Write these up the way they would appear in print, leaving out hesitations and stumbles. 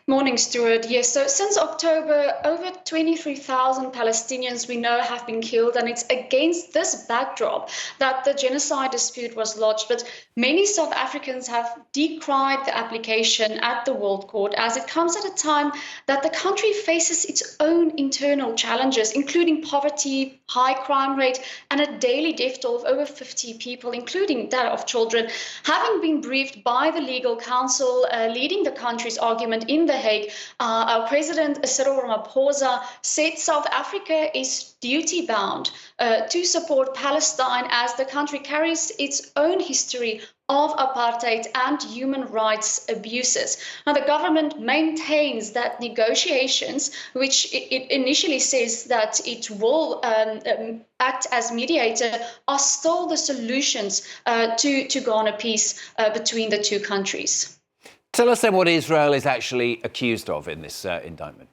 Morning, Stuart. Yes, so since October, over 23,000 Palestinians we know have been killed, and it's against this backdrop that the genocide dispute was lodged. But many South Africans have decried the application at the World Court as it comes at a time that the country faces its own internal challenges, including poverty, high crime rate, and a daily death toll of over 50 people, including that of children. Having been briefed by the legal counsel leading the country's argument in The Hague, our President Cyril Ramaphosa said South Africa is duty-bound to support Palestine as the country carries its own history of apartheid and human rights abuses. Now, the government maintains that negotiations, which it initially says that it will act as mediator, are still the solutions to garner peace between the two countries. Tell us then what Israel is actually accused of in this indictment.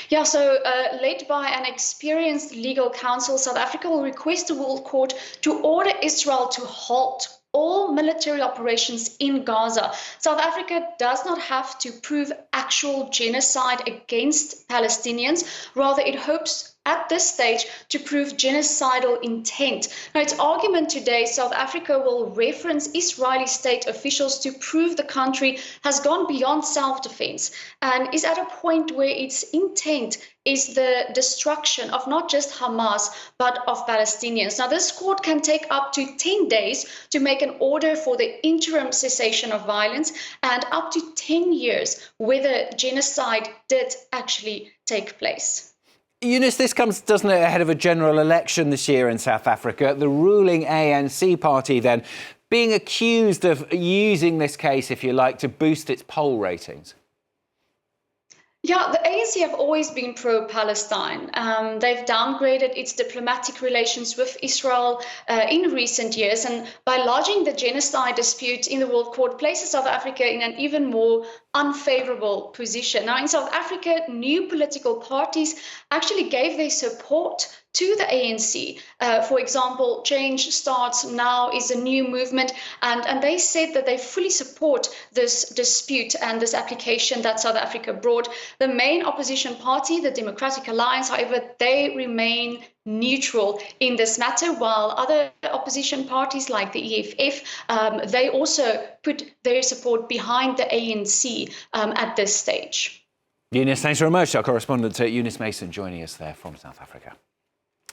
Yeah, so led by an experienced legal counsel, South Africa will request the World Court to order Israel to halt all military operations in Gaza. South Africa does not have to prove actual genocide against Palestinians. Rather, it hopes at this stage to prove genocidal intent. Now, its argument today, South Africa will reference Israeli state officials to prove the country has gone beyond self-defense and is at a point where its intent is the destruction of not just Hamas, but of Palestinians. Now, this court can take up to 10 days to make an order for the interim cessation of violence and up to 10 years whether genocide did actually take place. Eunice, this comes, doesn't it, ahead of a general election this year in South Africa. The ruling ANC party then being accused of using this case, if you like, to boost its poll ratings. Yeah, the ANC have always been pro-Palestine. They've downgraded its diplomatic relations with Israel in recent years, and by lodging the genocide dispute in the World Court places South Africa in an even more unfavorable position. Now, in South Africa, new political parties actually gave their support to the ANC. For example, Change Starts Now is a new movement, and they said that they fully support this dispute and this application that South Africa brought. The main opposition party, the Democratic Alliance, however, they remain neutral in this matter, while other opposition parties like the EFF, they also put their support behind the ANC at this stage. Eunice, thanks very much. Our correspondent Eunice Masson joining us there from South Africa.